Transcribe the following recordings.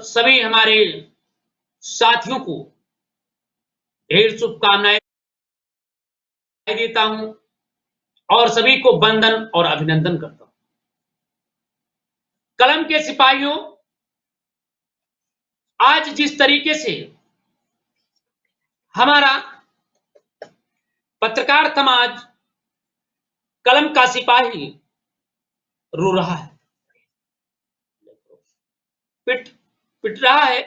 सभी हमारे साथियों को ढेर शुभकामनाएं देता हूं और सभी को वंदन और अभिनंदन करता हूं। कलम के सिपाहियों, आज जिस तरीके से हमारा पत्रकार समाज कलम का सिपाही रो रहा है, पिट रहा है,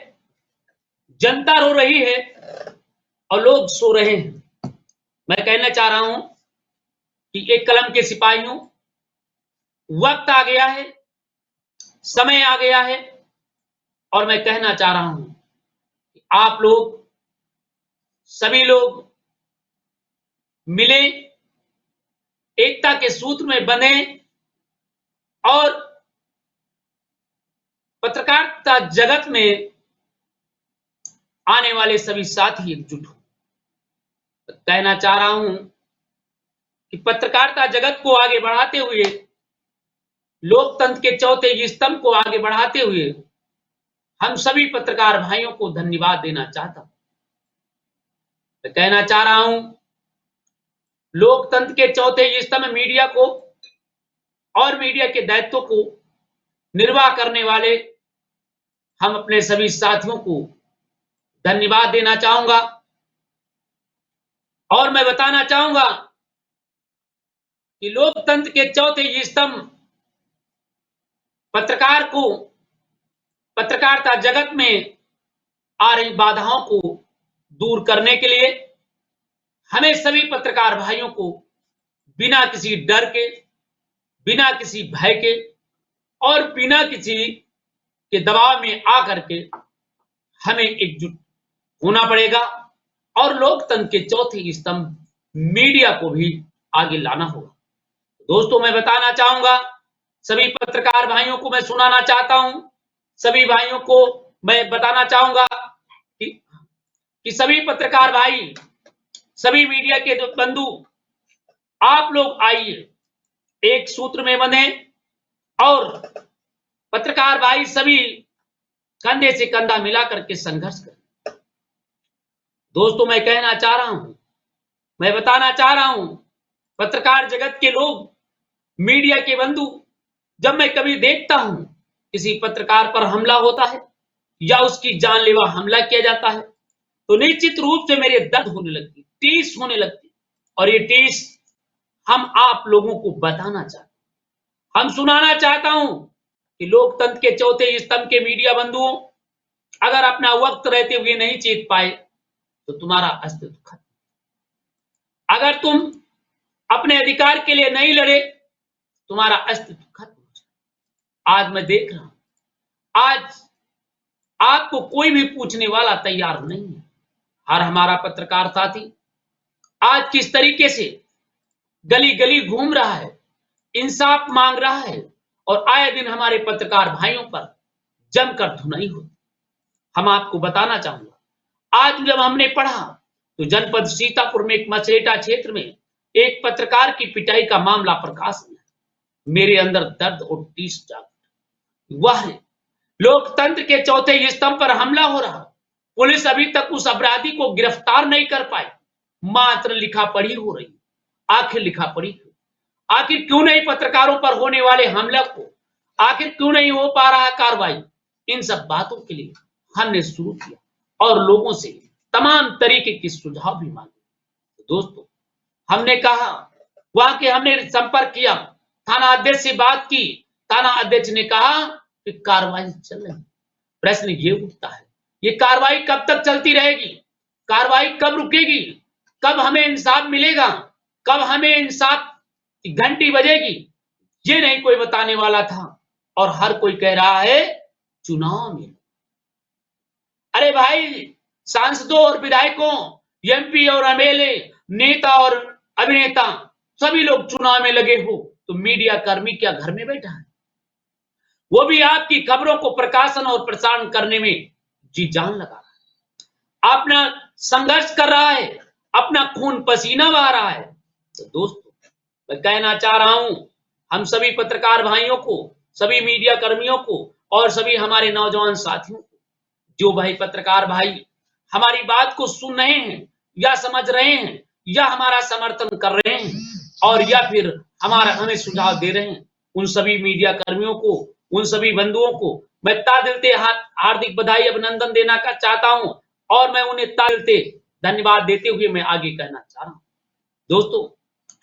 जनता रो रही है और लोग सो रहे हैं। मैं कहना चाह रहा हूं कि एक कलम के सिपाहियों, वक्त आ गया है, समय आ गया है और मैं कहना चाह रहा हूं कि आप लोग, सभी लोग मिले, एकता के सूत्र में बंधे और पत्रकारिता जगत में आने वाले सभी साथी एकजुट हो। कहना चाह रहा हूं कि पत्रकारिता जगत को आगे बढ़ाते हुए, लोकतंत्र के चौथे स्तंभ को आगे बढ़ाते हुए हम सभी पत्रकार भाइयों को धन्यवाद देना चाहता हूं। मैं कहना चाह रहा हूं, लोकतंत्र के चौथे स्तंभ मीडिया को और मीडिया के दायित्वों को निर्वाह करने वाले हम अपने सभी साथियों को धन्यवाद देना चाहूंगा और मैं बताना चाहूंगा कि लोकतंत्र के चौथे स्तंभ पत्रकार को, पत्रकारिता जगत में आ रही बाधाओं को दूर करने के लिए हमें सभी पत्रकार भाइयों को बिना किसी डर के, बिना किसी भय के और बिना किसी के दबाव में आकर के हमें एकजुट होना पड़ेगा और लोकतंत्र के चौथे स्तंभ मीडिया को भी आगे लाना होगा। दोस्तों, मैं बताना चाहूंगा, सभी पत्रकार भाइयों को मैं सुनाना चाहता हूं, सभी भाइयों को मैं बताना चाहूंगा कि सभी पत्रकार भाई, सभी मीडिया के बंधु, आप लोग आइए, एक सूत्र में बंधे और पत्रकार भाई सभी कंधे से कंधा मिलाकर के संघर्ष करें। दोस्तों, मैं कहना चाह रहा हूं, मैं बताना चाह रहा हूं, पत्रकार जगत के लोग, मीडिया के बंधु, जब मैं कभी देखता हूं किसी पत्रकार पर हमला होता है या उसकी जानलेवा हमला किया जाता है तो निश्चित रूप से मेरे दर्द होने लगती, टीस होने लगती और ये टीस हम आप लोगों को बताना चाहते, हम सुनाना चाहता हूं कि लोकतंत्र के चौथे स्तंभ के मीडिया बंधुओं, अगर अपना वक्त रहते हुए नहीं जीत पाए तो तुम्हारा अस्तित्व खत्म। अगर तुम अपने अधिकार के लिए नहीं लड़े, तुम्हारा अस्तित्व खत्म हो जाए। आज मैं देख रहा हूं, आज आपको कोई भी पूछने वाला तैयार नहीं है। हर हमारा पत्रकार साथी आज किस तरीके से गली गली घूम रहा है, इंसाफ मांग रहा है और आए दिन हमारे पत्रकार भाइयों पर जमकर धुनाई होती। हम आपको बताना चाहूंगा, आज जब हमने पढ़ा तो जनपद सीतापुर में एक मछरेटा क्षेत्र में एक पत्रकार की पिटाई का मामला प्रकाश में, मेरे अंदर दर्द और टीस जाग। वह लोकतंत्र के चौथे स्तंभ पर हमला हो रहा, पुलिस अभी तक उस अपराधी को गिरफ्तार नहीं कर पाई, मात्र लिखा पढ़ी हो रही। आखिर लिखा पढ़ी क्यों? आखिर क्यों नहीं पत्रकारों पर होने वाले हमले को, आखिर क्यों नहीं हो पा रहा कार्रवाई? इन सब बातों के लिए हमने शुरू किया और लोगों से तमाम तरीके के सुझाव भी मांगे। दोस्तों, हमने कहा, वहां के हमने संपर्क किया, थाना अध्यक्ष से बात की, थाना अध्यक्ष ने कहा कि कार्रवाई चल रही। प्रश्न ये उठता है, ये कार्रवाई कब तक चलती रहेगी? कार्रवाई कब रुकेगी? कब हमें इंसाफ मिलेगा? कब हमें इंसाफ की घंटी बजेगी? ये नहीं कोई बताने वाला था और हर कोई कह रहा है चुनाव में। अरे भाई, सांसदों और विधायकों, एमपी और एमएलए, नेता और अभिनेता, सभी लोग चुनाव में लगे हो तो मीडिया कर्मी क्या घर में बैठा है? वो भी आपकी खबरों को प्रकाशन और प्रसारण करने में जी जान लगा रहा है, अपना संघर्ष कर रहा है, अपना खून पसीना बहा रहा है। तो दोस्तों, मैं कहना चाह रहा हूं, हम सभी पत्रकार भाइयों को, सभी मीडिया कर्मियों को और सभी हमारे नौजवान साथियों को जो भाई पत्रकार भाई हमारी बात को सुन रहे हैं या समझ रहे हैं या हमारा समर्थन कर रहे हैं और या फिर हमें सुझाव दे रहे हैं, उन सभी मीडिया कर्मियों को, उन सभी बंधुओं को मैं तादिल से हार्दिक बधाई अभिनंदन देना चाहता हूं और मैं उन्हें तादिल से धन्यवाद देते हुए मैं आगे कहना चाह रहा हूं। दोस्तों,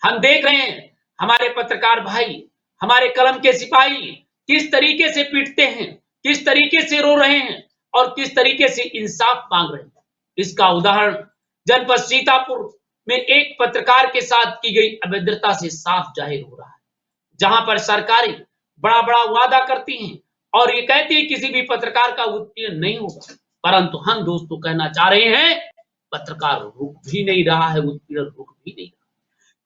हम देख रहे हैं हमारे पत्रकार भाई, हमारे कलम के सिपाही किस तरीके से पीटते हैं, किस तरीके से रो रहे हैं और किस तरीके से इंसाफ मांग रहे हैं। इसका उदाहरण जनपद सीतापुर में एक पत्रकार के साथ की गई अभद्रता से साफ जाहिर हो रहा है, जहां पर सरकारें बड़ा बड़ा वादा करती हैं और ये कहती है किसी भी पत्रकार का उत्पीड़न नहीं होगा, परंतु हम दोस्तों कहना चाह रहे हैं पत्रकार रुक भी नहीं रहा है, उत्पीड़न रुक भी नहीं रहा।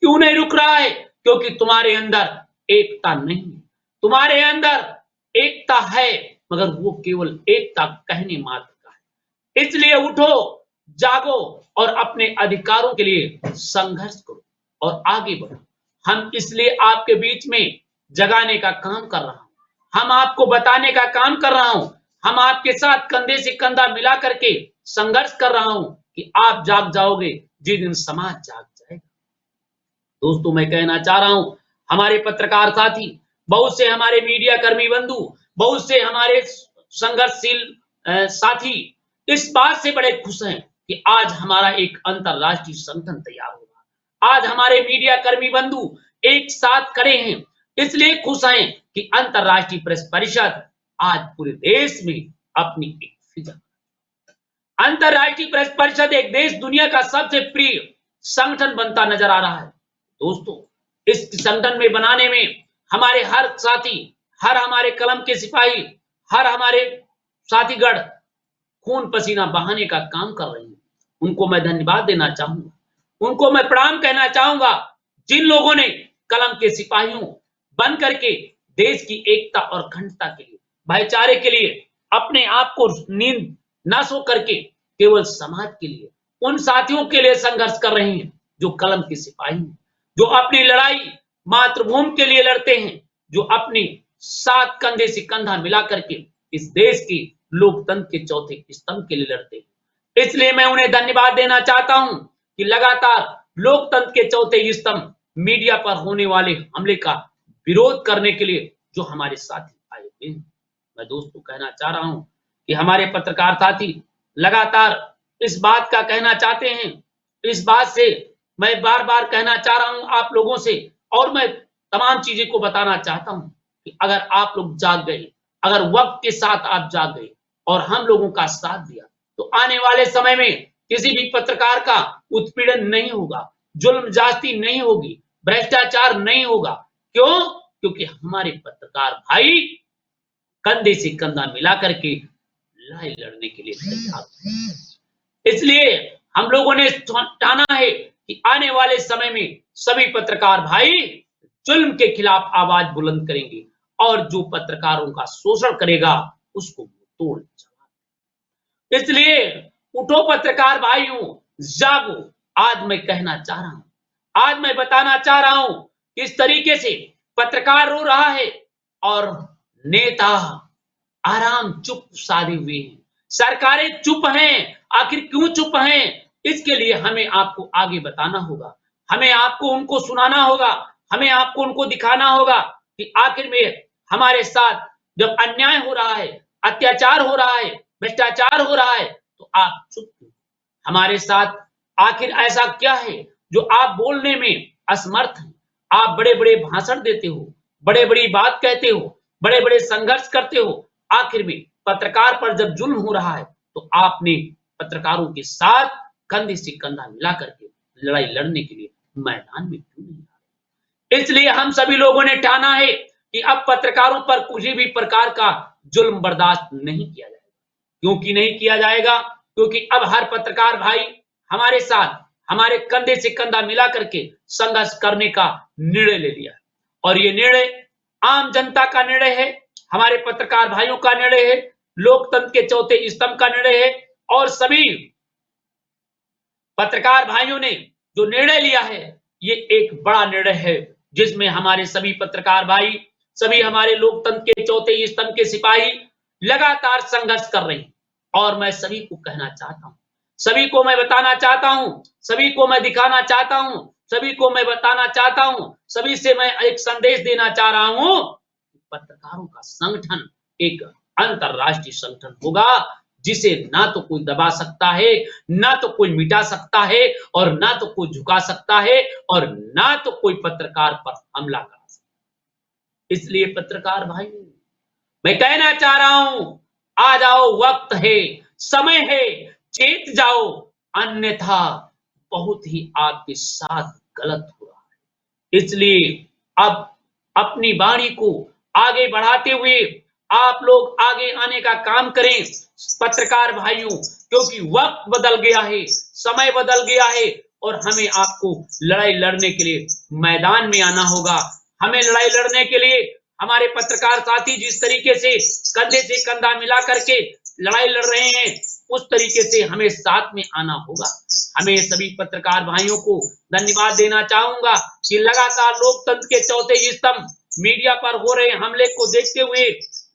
क्यों नहीं रुक रहा है? क्योंकि तुम्हारे अंदर एकता नहीं है, तुम्हारे अंदर एकता है मगर वो केवल एकता कहने मात्र का है। इसलिए उठो, जागो और अपने अधिकारों के लिए संघर्ष करो और आगे बढ़ो। हम इसलिए आपके बीच में जगाने का काम कर रहा हूं, हम आपको बताने का काम कर रहा हूं, हम आपके साथ कंधे से कंधा मिला करके संघर्ष कर रहा हूं कि आप जाग जाओगे जिस दिन समाज जाग जाएगा। दोस्तों, मैं कहना चाह रहा हूं हमारे पत्रकार साथी, बहुत से हमारे मीडिया कर्मी बंधु, बहुत से हमारे संघर्षशील साथी इस बात से बड़े खुश हैं कि आज हमारा एक अंतरराष्ट्रीय संगठन तैयार होगा। आज हमारे मीडिया कर्मी बंधु एक साथ खड़े हैं, इसलिए खुश हैं कि अंतरराष्ट्रीय प्रेस परिषद आज पूरे देश में अपनी एक फिजा। अंतरराष्ट्रीय प्रेस परिषद एक देश दुनिया का सबसे प्रिय संगठन बनता नजर आ रहा है। दोस्तों, इस संगठन में बनाने में हमारे हर साथी, हर हमारे कलम के सिपाही, हर हमारे साथीगण खून पसीना बहाने का काम कर रहे हैं। उनको मैं धन्यवाद देना चाहूंगा, उनको मैं प्रणाम कहना चाहूंगा, जिन लोगों ने कलम के सिपाहियों बन करके देश की एकता और अखंडता के लिए, भाईचारे के लिए अपने आप को नींद न सो करके केवल समाज के लिए, उन साथियों के लिए संघर्ष कर रहे हैं जो कलम के सिपाही हैं, जो अपनी लड़ाई मातृभूमि के लिए लड़ते हैं, जो अपने साथ कंधे से कंधा मिला करके इस देश के लोकतंत्र के चौथे स्तंभ के लिए लड़ते हैं। इसलिए मैं उन्हें धन्यवाद देना चाहता हूं कि लगातार लोकतंत्र के चौथे स्तंभ मीडिया पर होने वाले हमले का विरोध करने के लिए जो हमारे साथी आए हुए हैं। मैं दोस्तों कहना चाह रहा हूं कि हमारे पत्रकार साथी लगातार इस बात का कहना चाहते हैं, इस बात से मैं बार बार कहना चाह रहा हूं आप लोगों से, और मैं तमाम चीजें को बताना चाहता हूं कि अगर आप लोग जाग गए, अगर वक्त के साथ आप जाग गए और हम लोगों का साथ दिया, तो आने वाले समय में किसी भी पत्रकार का उत्पीड़न नहीं होगा, जुल्म ज्यादती नहीं होगी, भ्रष्टाचार नहीं होगा। क्यों? क्योंकि हमारे पत्रकार भाई कंधे से कंधा मिला करके लड़ाई लड़ने के लिए तैयार हैं। इसलिए हम लोगों ने ठाना है कि आने वाले समय में सभी पत्रकार भाई जुल्म के खिलाफ आवाज बुलंद करेंगे और जो पत्रकारों का शोषण करेगा उसको तोड़ चला। इसलिए उठो पत्रकार भाइयों, जागो। आज मैं कहना चाह रहा हूं, आज मैं बताना चाह रहा हूं किस तरीके से पत्रकार रो रहा है और नेता आराम चुप साधे हुए हैं, सरकारें चुप हैं। आखिर क्यों चुप हैं? इसके लिए हमें आपको आगे बताना होगा, हमें आपको उनको सुनाना होगा, हमें आपको उनको दिखाना होगा कि आखिर में हमारे साथ जब अन्याय हो रहा है, अत्याचार हो रहा है, भ्रष्टाचार हो रहा है, तो आप चुप क्यों? हमारे साथ आखिर ऐसा क्या है जो आप बोलने में असमर्थ हैं? आप बड़े बड़े भाषण देते हो, बड़े बड़ी बात कहते हो, बड़े बड़े संघर्ष करते हो, आखिर में पत्रकार पर जब जुल्म हो रहा है तो आपने पत्रकारों के साथ कंधे से कंधा मिला करके लड़ाई लड़ने के लिए मैदान में क्यों नहीं आ रहे? इसलिए हम सभी लोगों ने ठाना है कि अब पत्रकारों पर किसी भी प्रकार का जुल्म बर्दाश्त नहीं किया जाएगा। क्योंकि नहीं किया जाएगा? क्योंकि अब हर पत्रकार भाई हमारे साथ, हमारे कंधे से कंधा मिला करके संघर्ष करने का निर्णय ले लिया है और ये निर्णय आम जनता का निर्णय है, हमारे पत्रकार भाइयों का निर्णय है, लोकतंत्र के चौथे स्तंभ का निर्णय है और सभी पत्रकार भाइयों ने जो निर्णय लिया है ये एक बड़ा निर्णय है जिसमें हमारे सभी पत्रकार भाई, सभी हमारे लोकतंत्र के चौथे स्तंभ के सिपाही लगातार संघर्ष कर रहे हैं और मैं सभी को कहना चाहता हूं, सभी को मैं बताना चाहता हूं, सभी को मैं दिखाना चाहता हूं, सभी को मैं बताना चाहता हूं, सभी से मैं एक संदेश देना चाह रहा हूं। पत्रकारों का संगठन एक अंतरराष्ट्रीय संगठन होगा, जिसे ना तो कोई दबा सकता है, ना तो कोई मिटा सकता है, और ना तो कोई झुका सकता है, और ना तो कोई पत्रकार पर हमला कर सकता है। इसलिए पत्रकार भाई, मैं कहना चाह रहा हूं, आ जाओ, वक्त है, समय है, चेत जाओ, अन्यथा बहुत ही आपके साथ गलत हो रहा है। इसलिए अब अपनी वाणी को आगे बढ़ाते हुए आप लोग आगे आने का काम करें पत्रकार भाइयों, क्योंकि वक्त बदल गया है, समय बदल गया है, और हमें आपको लड़ाई लड़ने के लिए मैदान में आना होगा। हमें लड़ाई लड़ने के लिए हमारे पत्रकार साथी जिस तरीके से कंधा मिला करके लड़ाई लड़ रहे हैं, उस तरीके से हमें साथ में आना होगा। हमें सभी पत्रकार भाइयों को धन्यवाद देना चाहूंगा कि लगातार लोकतंत्र के चौथे स्तंभ मीडिया पर हो रहे हमले को देखते हुए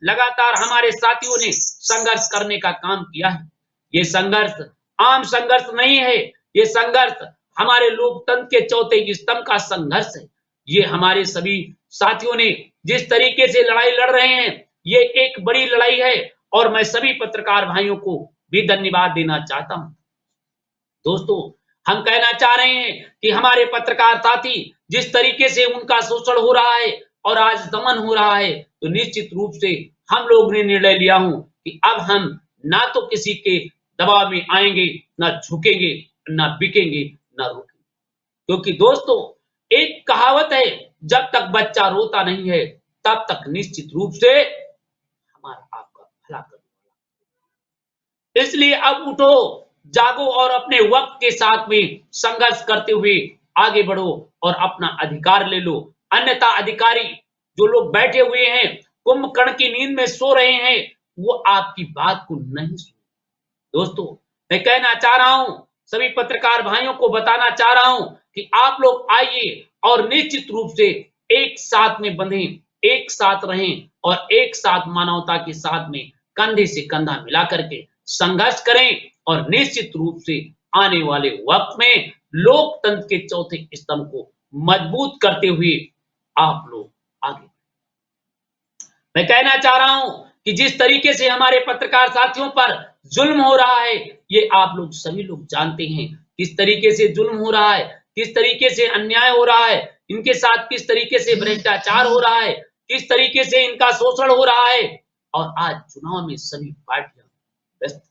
लगातार हमारे साथियों ने संघर्ष करने का काम किया है। ये संघर्ष आम संघर्ष नहीं है, ये संघर्ष हमारे लोकतंत्र के चौथे स्तंभ का संघर्ष है। ये हमारे सभी साथियों ने जिस तरीके से लड़ाई लड़ रहे हैं, ये एक बड़ी लड़ाई है, और मैं सभी पत्रकार भाइयों को भी धन्यवाद देना चाहता हूं। दोस्तों, हम कहना चाह रहे हैं कि हमारे पत्रकार साथी जिस तरीके से उनका शोषण हो रहा है और आज दमन हो रहा है, तो निश्चित रूप से हम लोग ने निर्णय लिया हूं कि अब हम ना तो किसी के दबाव में आएंगे, ना झुकेंगे, ना बिकेंगे, ना रुकेंगे। क्योंकि दोस्तों, एक कहावत है, जब तक बच्चा रोता नहीं है तब तक निश्चित रूप से हमारा आपका भला करने वाला। इसलिए अब उठो, जागो और अपने वक्त के साथ में संघर्ष करते हुए आगे बढ़ो और अपना अधिकार ले लो। अन्यथा अधिकारी जो लोग बैठे हुए हैं, कुंभकर्ण की नींद में सो रहे हैं, वो आपकी बात को नहीं सुने। दोस्तों, मैं कहना चाह रहा हूं, सभी पत्रकार भाइयों को बताना चाह रहा हूं कि आप लोग आइए और निश्चित रूप से एक साथ में बंधें, एक साथ रहें, और एक साथ मानवता के साथ में कंधे से कंधा मिला करके संघर्ष करें, और निश्चित रूप से आने वाले वक्त में लोकतंत्र के चौथे स्तंभ को मजबूत करते हुए आप लोग आगे। मैं कहना चाह रहा हूं कि जिस तरीके से हमारे पत्रकार साथियों पर जुल्म हो रहा है, ये आप लोग सभी लोग जानते हैं किस तरीके से जुल्म हो रहा है, किस तरीके से अन्याय हो रहा है, इनके साथ किस तरीके से भ्रष्टाचार हो रहा है, किस तरीके से इनका शोषण हो रहा है, और आज चुनाव में सभी पार्टियां व्यस्त।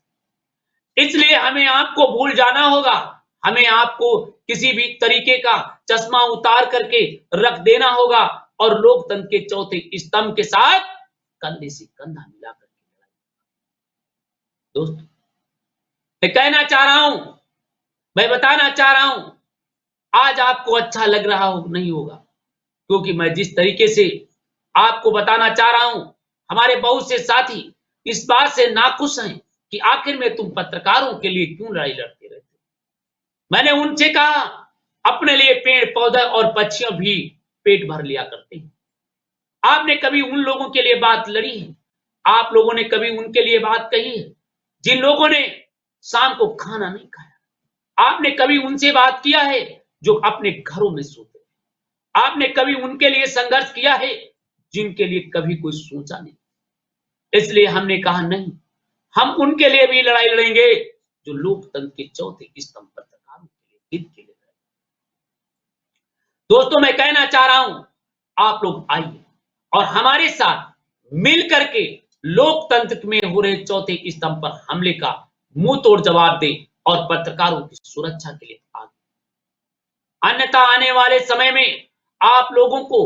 इसलिए हमें आपको भूल जाना होगा, हमें आपको किसी भी तरीके का चश्मा उतार करके रख देना होगा, और लोकतंत्र के चौथे स्तंभ के साथ कंधे से कंधा मिला करके लड़ाई। दोस्तों, मैं कहना चाह रहा हूं, मैं बताना चाह रहा हूं, आज आपको अच्छा लग रहा हो नहीं होगा, क्योंकि मैं जिस तरीके से आपको बताना चाह रहा हूं, हमारे बहुत से साथी इस बात से नाखुश हैं कि आखिर में तुम पत्रकारों के लिए क्यों लड़ाई लड़ते रहते हो। मैंने उनसे कहा, अपने लिए पेड़ पौधे और पक्षियों भी पेट भर लिया करते हैं। आपने कभी उन लोगों के लिए बात लड़ी है? आप लोगों ने कभी उनके लिए बात कही है जिन लोगों ने शाम को खाना नहीं खाया? आपने कभी उनसे बात किया है जो अपने घरों में सोते हैं? आपने कभी उनके लिए संघर्ष किया है जिनके लिए कभी कोई सोचा नहीं? इसलिए हमने कहा, नहीं, हम उनके लिए भी लड़ाई लड़ेंगे जो लोकतंत्र के चौथे स्तंभ पत्रकारों के लिए, हित के लिए। दोस्तों, मैं कहना चाह रहा हूं, आप लोग आइए और हमारे साथ मिल करके लोकतंत्र में हो रहे चौथे स्तंभ पर हमले का मुंह तोड़ जवाब दें और पत्रकारों की सुरक्षा के लिए आगे। अन्यथा आने वाले समय में आप लोगों को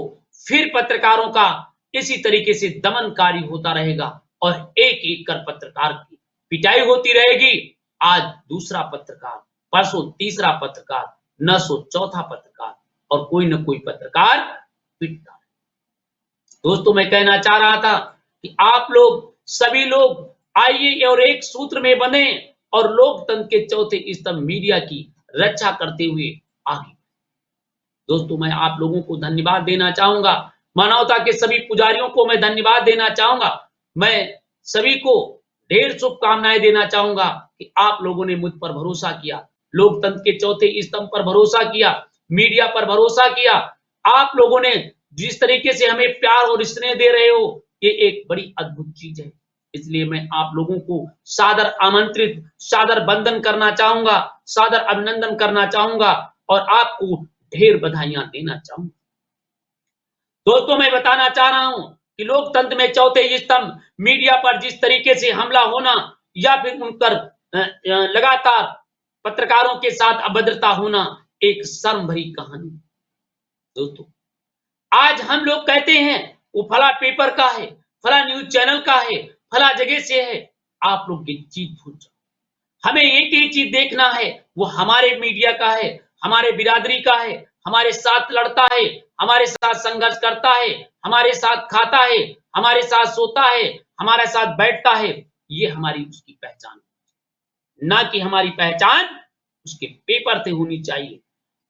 फिर पत्रकारों का इसी तरीके से दमनकारी होता रहेगा, और एक एक कर पत्रकार की पिटाई होती रहेगी। आज दूसरा पत्रकार, परसों तीसरा पत्रकार, नसो चौथा पत्रकार, और कोई न कोई पत्रकार पिटता है। दोस्तों, मैं कहना चाह रहा था कि आप लोग सभी लोग आइए और एक सूत्र में बने और लोकतंत्र के चौथे स्तंभ मीडिया की रक्षा करते हुए आगे। दोस्तों, मैं आप लोगों को धन्यवाद देना चाहूंगा, मानवता के सभी पुजारियों को मैं धन्यवाद देना चाहूंगा। मैं सभी को ढेर शुभकामनाएं देना चाहूंगा कि आप लोगों ने मुझ पर भरोसा किया, लोकतंत्र के चौथे स्तंभ पर भरोसा किया, मीडिया पर भरोसा किया। आप लोगों ने जिस तरीके से हमें प्यार और स्नेह दे रहे हो, ये एक बड़ी अद्भुत चीज है। इसलिए मैं आप लोगों को सादर आमंत्रित, सादर वंदन करना चाहूंगा, सादर अभिनंदन करना चाहूंगा और आपको ढेर बधाइयां देना चाहूंगा। दोस्तों, मैं बताना चाह रहा हूं कि लोकतंत्र में चौथे स्तंभ मीडिया पर जिस तरीके से हमला होना या फिर उन पर लगातार पत्रकारों के साथ अभद्रता होना एक शर्म भरी कहानी। दोस्तों, आज हम लोग कहते हैं वो फला पेपर का है, फला न्यूज चैनल का है, फला जगह से है। आप लोग ये चीज भूल जाओ। हमें एक ही चीज देखना है, वो हमारे मीडिया का है, हमारे बिरादरी का है, हमारे साथ लड़ता है, हमारे साथ संघर्ष करता है, हमारे साथ खाता है, हमारे साथ सोता है, हमारे साथ बैठता है। ये हमारी उसकी पहचान, ना कि हमारी पहचान उसके पेपर से होनी चाहिए।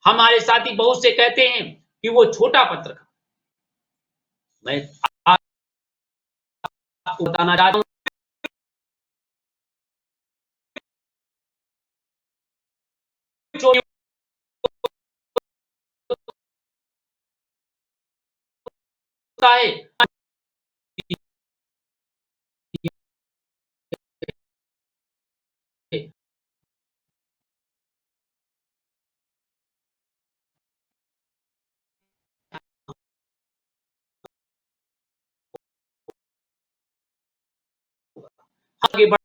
हमारे साथी बहुत से कहते हैं कि वो छोटा पत्रकार। मैं आपको बताना चाहता हूं, है आगे बढ़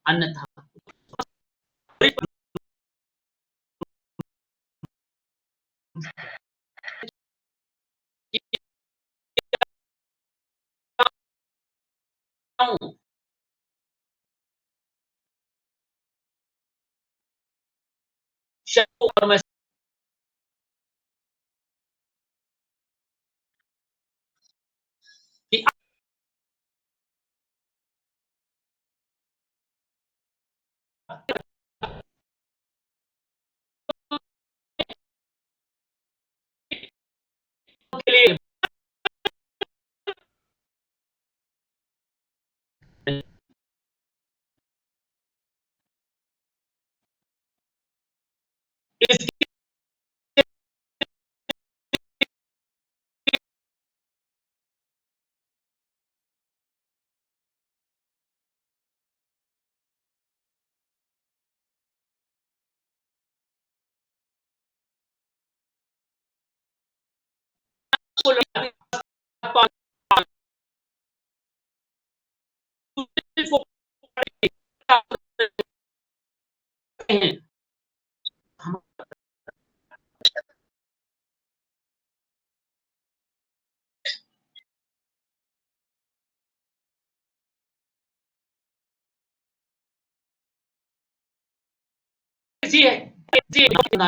अन्यथा और मैं के लिए इसके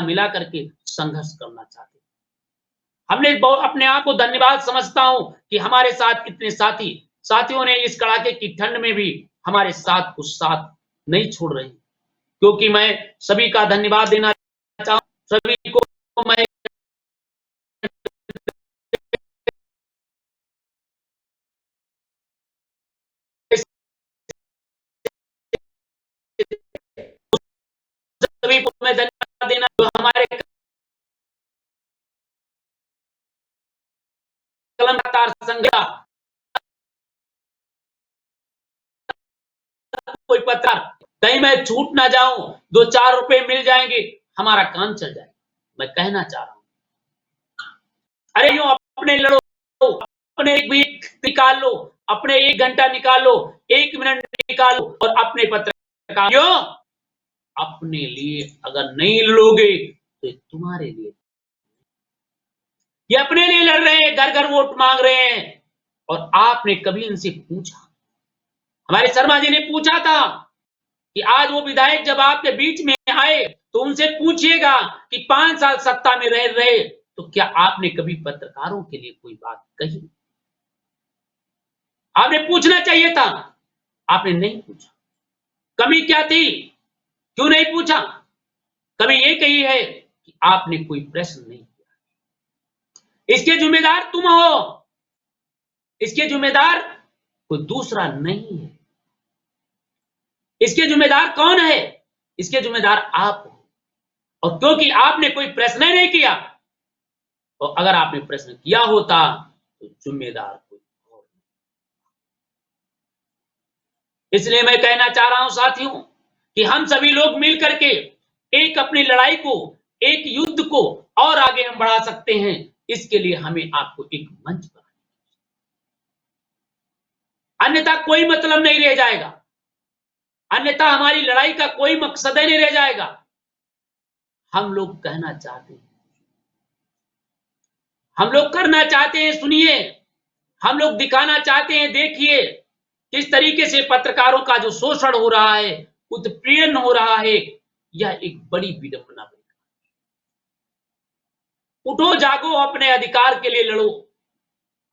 मिला करके संघर्ष करना चाहते। हमने अपने आप को धन्यवाद समझता हूं कि हमारे साथ इतने साथियों ने इस कड़ाके की ठंड में भी हमारे साथ को साथ नहीं छोड़ रहे, क्योंकि मैं सभी का धन्यवाद देना चाहता हूं। सभी को मैं सभी को मैं धन्यवाद देना जो हमारे कलमदार संज्ञा कोई पत्र कहीं मैं छूट ना जाऊं, 2-4 रुपए मिल जाएंगे, हमारा काम चल जाए। मैं कहना चाह रहा हूं, अरे यूं अपने लड़ो, अपने एक वीक निकाल लो, अपने 1 घंटा निकाल लो, 1 मिनट निकाल लो और अपने पत्रकारियों अपने लिए अगर नहीं लड़ोगे तो तुम्हारे लिए। ये अपने लिए लड़ रहे हैं, घर घर वोट मांग रहे हैं। और आपने कभी इनसे पूछा, हमारे शर्मा जी ने पूछा था कि आज वो विधायक जब आपके बीच में आए तो उनसे पूछिएगा कि 5 साल सत्ता में रहे तो क्या आपने कभी पत्रकारों के लिए कोई बात कही? आपने पूछना चाहिए था, आपने नहीं पूछा। कमी क्या थी, क्यों नहीं पूछा? कमी ये कही है कि आपने कोई प्रश्न नहीं किया। इसके जिम्मेदार तुम हो, इसके जिम्मेदार कोई दूसरा नहीं है। इसके जिम्मेदार कौन है? इसके जिम्मेदार आप हो। और क्योंकि आपने कोई प्रश्न नहीं किया, तो अगर आपने प्रश्न किया होता तो जिम्मेदार कोई और नहीं। इसलिए मैं कहना चाह रहा हूं साथियों कि हम सभी लोग मिल करके एक अपनी लड़ाई को, एक युद्ध को और आगे हम बढ़ा सकते हैं। इसके लिए हमें आपको एक मंच बनाना, अन्यथा कोई मतलब नहीं रह जाएगा, अन्यथा हमारी लड़ाई का कोई मकसद ही नहीं रह जाएगा। हम लोग कहना चाहते हैं, हम लोग करना चाहते हैं, सुनिए, हम लोग दिखाना चाहते हैं, देखिए किस तरीके से पत्रकारों का जो शोषण हो रहा है, उत्पीड़न हो रहा है। यह एक बड़ी विडंबना है। उठो जागो, अपने अधिकार के लिए लड़ो,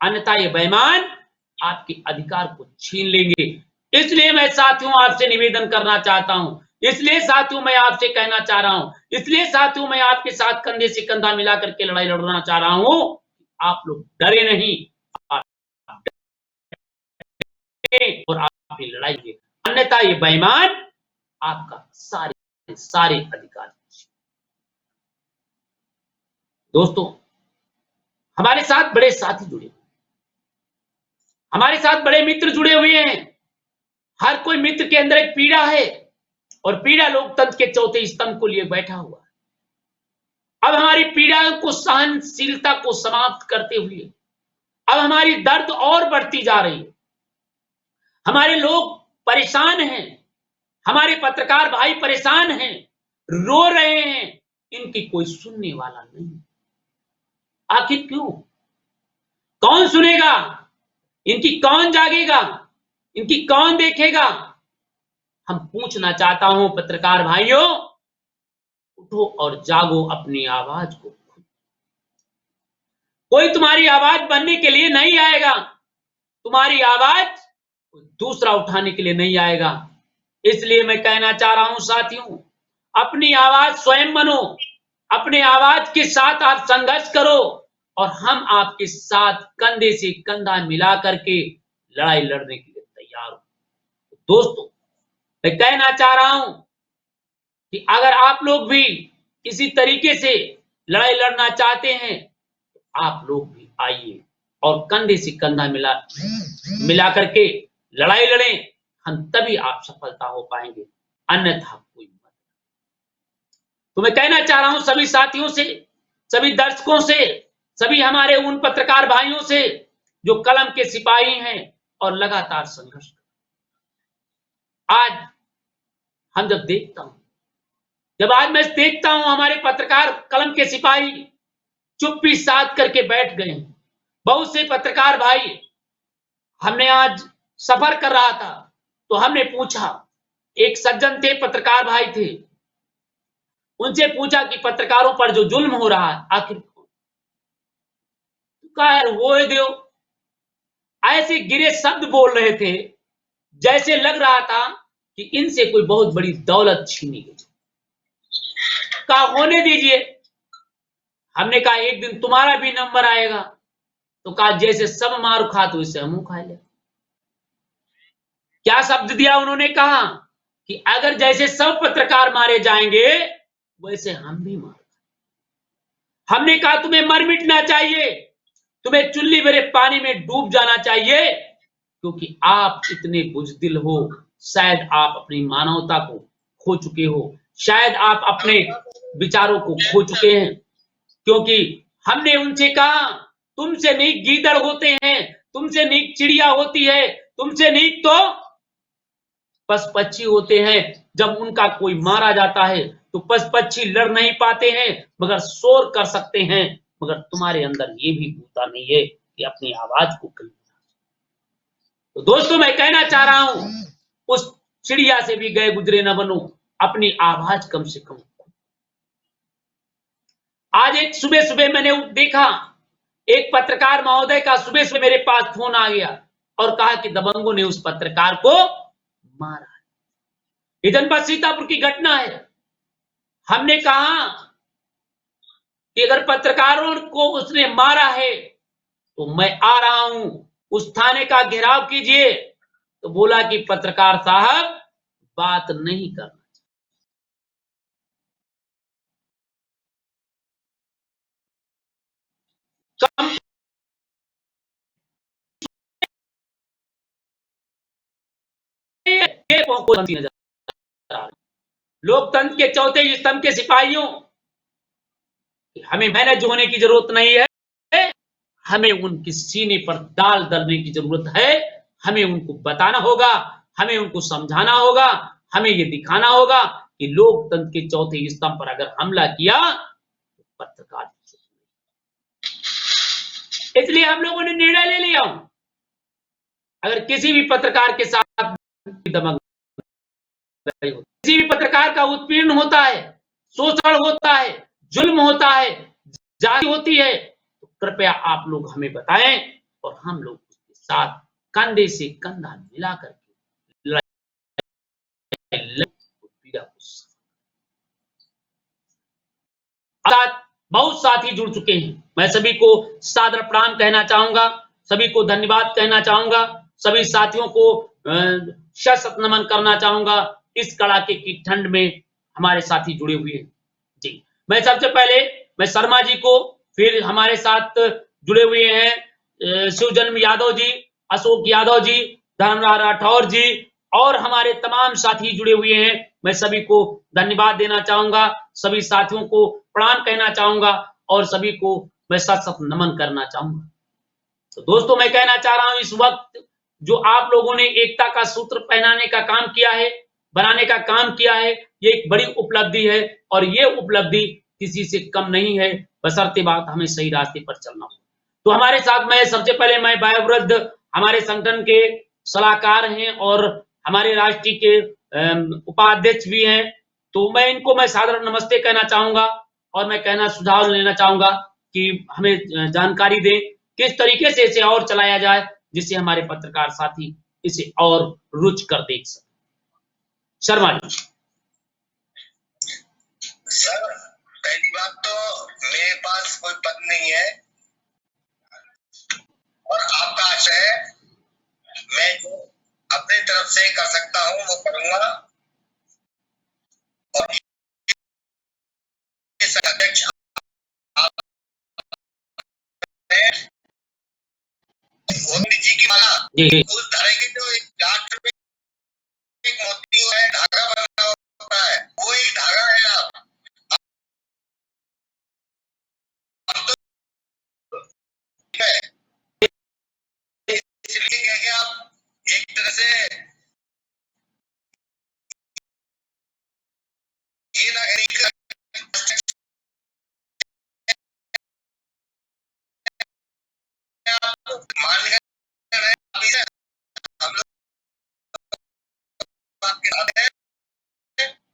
अन्यथा ये बेईमान आपके अधिकार को छीन लेंगे। इसलिए मैं साथियों आपसे निवेदन करना चाहता हूं, इसलिए साथियों मैं आपसे कहना चाह रहा हूं, इसलिए साथियों मैं आपके साथ कंधे से कंधा मिला करके लड़ाई लड़ना चाह रहा हूं। आप लोग डरे नहीं, आप डरे और आप ही लड़ाइए, अन्यथा ये बेईमान आपका सारे अधिकार। दोस्तों, हमारे साथ बड़े साथी जुड़े, हमारे साथ बड़े मित्र जुड़े हुए हैं। हर कोई मित्र के अंदर एक पीड़ा है, और पीड़ा लोकतंत्र के चौथे स्तंभ को लिए बैठा हुआ है। अब हमारी पीड़ा को, सहनशीलता को समाप्त करते हुए अब हमारी दर्द और बढ़ती जा रही है। हमारे लोग परेशान हैं, हमारे पत्रकार भाई परेशान हैं, रो रहे हैं, इनकी कोई सुनने वाला नहीं। आखिर क्यों? कौन सुनेगा? इनकी कौन जागेगा? इनकी कौन देखेगा? हम पूछना चाहता हूं पत्रकार भाइयों, उठो और जागो अपनी आवाज को। कोई तुम्हारी आवाज बनने के लिए नहीं आएगा, तुम्हारी आवाज कोई दूसरा उठाने के लिए नहीं आएगा। इसलिए मैं कहना चाह रहा हूं साथियों, अपनी आवाज स्वयं बनो, अपने आवाज के साथ आप संघर्ष करो, और हम आपके साथ कंधे से कंधा मिला करके लड़ाई लड़ने के लिए तैयार हो। दोस्तों, मैं कहना चाह रहा हूं कि अगर आप लोग भी इसी तरीके से लड़ाई लड़ना चाहते हैं, तो आप लोग भी आइए और कंधे से कंधा मिला करके लड़ाई लड़ें। हम तभी आप सफलता हो पाएंगे, अन्यथा कोई मत। तो मैं कहना चाह रहा हूं सभी साथियों से, सभी दर्शकों से, सभी हमारे उन पत्रकार भाइयों से जो कलम के सिपाही हैं और लगातार संघर्ष कर। आज हम जब आज मैं देखता हूं हमारे पत्रकार कलम के सिपाही चुप्पी साध करके बैठ गए हैं। बहुत से पत्रकार भाई, हमने आज सफर कर रहा था तो हमने पूछा, एक सज्जन थे, पत्रकार भाई थे, उनसे पूछा कि पत्रकारों पर जो जुल्म हो रहा है आखिर वो देव। ऐसे गिरे शब्द बोल रहे थे जैसे लग रहा था कि इनसे कोई बहुत बड़ी दौलत छीनी गई। कहा होने दीजिए। हमने कहा एक दिन तुम्हारा भी नंबर आएगा। तो कहा जैसे सब मार खाते वैसे हम खा ले। क्या शब्द दिया उन्होंने? कहा कि अगर जैसे सब पत्रकार मारे जाएंगे वैसे हम भी मार। हमने कहा तुम्हें मर मिटना चाहिए, तुम्हें चुल्ली भरे पानी में डूब जाना चाहिए, क्योंकि आप इतने बुजदिल हो। शायद आप अपनी मानवता को खो चुके हो, शायद आप अपने विचारों को खो चुके हैं। क्योंकि हमने उनसे कहा तुमसे नीक गीदड़ होते हैं, तुमसे नीक चिड़िया होती है, तुमसे नीक तो पशु पक्षी होते हैं। जब उनका कोई मारा जाता है तो पशु पक्षी लड़ नहीं पाते हैं मगर शोर कर सकते हैं, मगर तुम्हारे अंदर ये भी होता नहीं है कि अपनी आवाज को कहीं। तो दोस्तों, मैं कहना चाह रहा हूं, उस चिड़िया से भी गए गुजरे न बनो, अपनी आवाज कम से कम। आज एक सुबह सुबह मैंने देखा, एक पत्रकार महोदय का सुबह सुबह मेरे पास फोन आ गया और कहा कि दबंगों ने उस पत्रकार को मारा। ये जनपद सीतापुर की घटना है। हमने कहा कि अगर पत्रकारों को उसने मारा है तो मैं आ रहा हूं उस थाने का घेराव कीजिए, तो बोला कि पत्रकार साहब बात नहीं करना। कम लोकतंत्र के चौथे स्तंभ के सिपाहियों, हमें मैनेज होने की जरूरत नहीं है, हमें उनके सीने पर दाल दलने की जरूरत है। हमें उनको बताना होगा, हमें उनको समझाना होगा, हमें ये दिखाना होगा कि लोकतंत्र के चौथे स्तंभ पर अगर हमला किया तो पत्रकार, इसलिए हम लोगों ने निर्णय ले लिया, अगर किसी भी पत्रकार के साथ दमन, किसी भी पत्रकार का उत्पीड़न होता है, शोषण होता है, जुल्म होता है, जाति होती है, तो कृपया आप लोग हमें बताएं और हम लोग उसके साथ कंधे से कंधा मिलाकर बहुत साथी जुड़ चुके हैं। मैं सभी को सादर प्रणाम कहना चाहूंगा, सभी को धन्यवाद कहना चाहूंगा, सभी साथियों को शत नमन करना चाहूंगा। इस कड़ाके की ठंड में हमारे साथी जुड़े हुए हैं जी। मैं सबसे पहले मैं शर्मा जी को, फिर हमारे साथ जुड़े हुए हैं शिवजन्म यादव जी, अशोक यादव जी, धर्मराज राठौर जी और हमारे तमाम साथी जुड़े हुए हैं। मैं सभी को धन्यवाद देना चाहूंगा, सभी साथियों को प्रणाम कहना चाहूंगा और सभी को मैं सत नमन करना चाहूंगा। तो दोस्तों, मैं कहना चाह रहा हूं, इस वक्त जो आप लोगों ने एकता का सूत्र पहनाने का काम किया है, बनाने का काम किया है, ये एक बड़ी उपलब्धि है और ये उपलब्धि किसी से कम नहीं है, बशर्ते बात हमें सही रास्ते पर चलना हो। तो हमारे साथ मैं सबसे पहले मैं वयोवृद्ध हमारे संगठन के सलाहकार हैं और हमारे राष्ट्रीय के उपाध्यक्ष भी हैं, तो मैं सादर नमस्ते कहना चाहूंगा और मैं कहना सुझाव लेना चाहूंगा कि हमें जानकारी दें किस तरीके से इसे और चलाया जाए, जिससे हमारे पत्रकार साथी इसे और रुचिकर देख सकें। शर्मा जी। सर, पहली बात तो मेरे पास कोई पद नहीं है और आपका आशय है, मैं जो अपनी तरफ से कर सकता हूं वो करूंगा और इस अध्यक्ष गोविंद जी की माला, उस धारे के जो एक 8 रुपए एक मोती है, धागा बना होता है, वो एक धागा है। आप इसलिए कह के आप एक तरह से ये ना मान गए हम लोग आपके साथ हैं,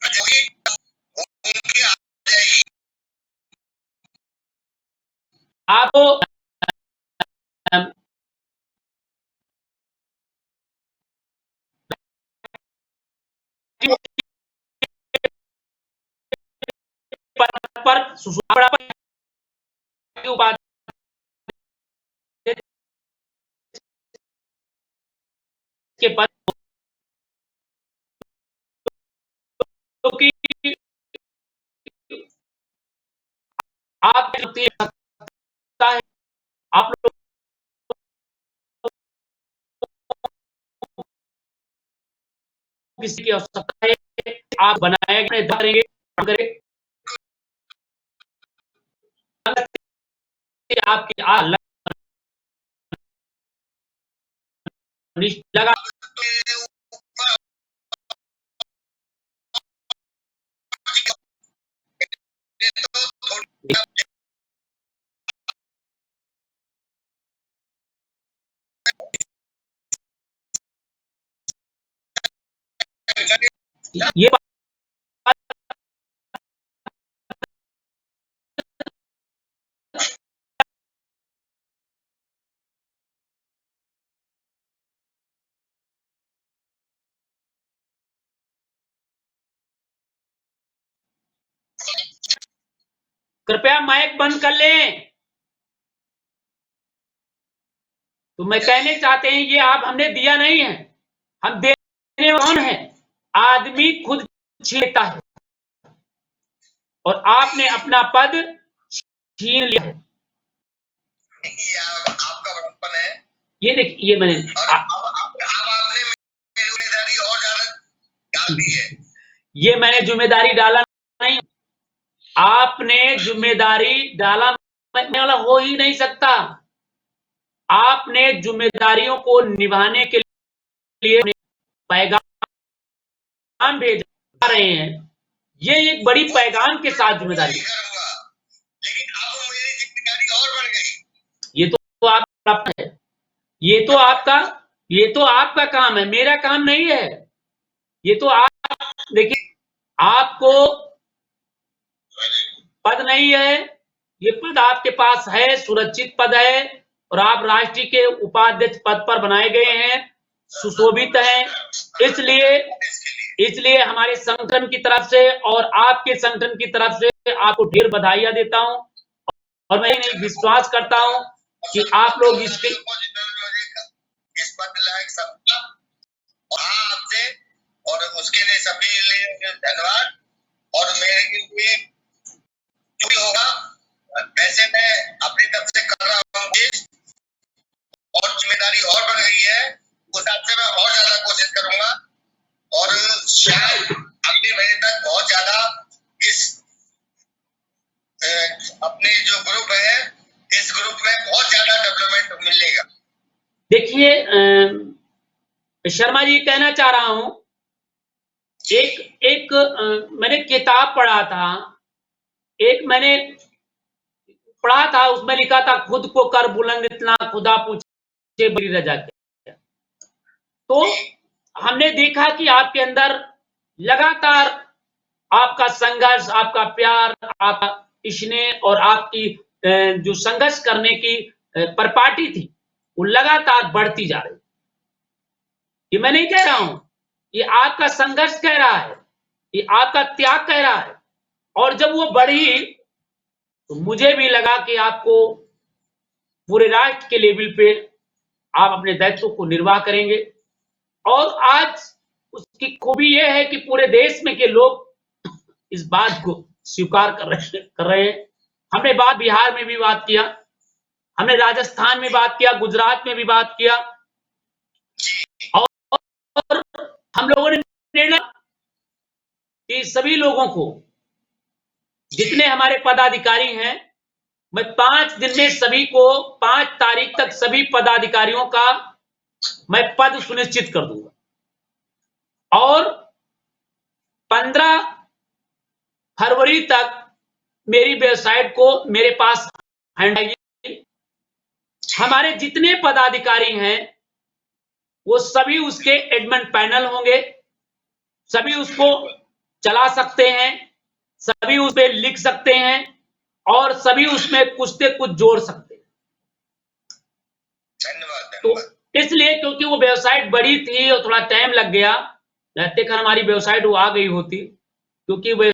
जो भी उनकी आ जाएगी। आपको पर के पद की आप सकता है, आप लोग किसी की आवश्यकता है, आप बनाएंगे करेंगे आपकी लगा ये कृपया माइक बंद कर लें। तो मैं कहने चाहते हैं ये आप हमने दिया नहीं है, हम देने कौन है? आदमी खुद छीन लेता है और आपने अपना पद छीन लिया है। ये आपका बड़प्पन है। ये देखिए, ये मैंने आपने जिम्मेदारी और ज्यादा डाल दी है। ये मैंने जिम्मेदारी डाला नहीं, आपने जिम्मेदारी डाला वाला हो ही नहीं सकता। आपने जिम्मेदारियों को निभाने के लिए पैगाम भेजा रहे हैं, ये एक बड़ी पैगाम के साथ जिम्मेदारी। लेकिन अब मेरी जिम्मेदारी और बढ़ गई। ये तो आपका है, ये तो आपका काम है, मेरा काम नहीं है। ये तो आप देखिए, आपको पद नहीं है, ये पद आपके पास है, सुरक्षित पद है और आप राष्ट्रीय के उपाध्यक्ष पद पर बनाए गए हैं, सुशोभित हैं। इसलिए हमारे संगठन की तरफ से और आपके संगठन की तरफ से आपको ढेर बधाइयां देता हूं और मैं नहीं विश्वास करता हूं कि आप लोग इसके आपसे और उसके लिए सभी लिए धन्यवाद। और मेरे लिए जो भी होगा वैसे मैं अपनी तरफ से कर रहा हूँ और जिम्मेदारी और बढ़ गई है, उस हिसाब से मैं और ज्यादा कोशिश करूंगा और शायद अगले महीने तक बहुत ज्यादा इस अपने जो ग्रुप है इस ग्रुप में बहुत ज्यादा डेवलपमेंट मिलेगा। देखिए शर्मा जी, कहना चाह रहा हूं, एक मैंने किताब पढ़ा था, उसमें लिखा था खुद को कर बुलंद इतना खुदा पूछे बड़ी रजा क्या। तो हमने देखा कि आपके अंदर लगातार आपका संघर्ष, आपका प्यार, आपका स्नेह और आपकी जो संघर्ष करने की परिपाटी थी वो लगातार बढ़ती जा रही। ये मैं नहीं कह रहा हूं, ये आपका संघर्ष कह रहा है, ये आपका त्याग कह रहा है। और जब वो बढ़ी तो मुझे भी लगा कि आपको पूरे राष्ट्र के लेवल पे आप अपने दायित्व को निर्वाह करेंगे। और आज उसकी खूबी ये है कि पूरे देश में के लोग इस बात को स्वीकार कर रहे हैं। हमने बिहार में भी बात किया, हमने राजस्थान में बात किया, गुजरात में भी बात किया और हम लोगों ने निर्णय कि सभी लोगों को, जितने हमारे पदाधिकारी हैं, मैं 5 दिन में सभी को 5 तारीख तक सभी पदाधिकारियों का मैं पद सुनिश्चित कर दूंगा और 15 फरवरी तक मेरी वेबसाइट को मेरे पास हैंड आएगी। हमारे जितने पदाधिकारी हैं वो सभी उसके एडमिन पैनल होंगे, सभी उसको चला सकते हैं, सभी उस पर लिख सकते हैं और सभी उसमें कुछ से कुछ जोड़ सकते हैं। तो इसलिए क्योंकि वो वेबसाइट बड़ी थी और थोड़ा टाइम लग गया, रहते कर हमारी वेबसाइट वो आ गई होती, क्योंकि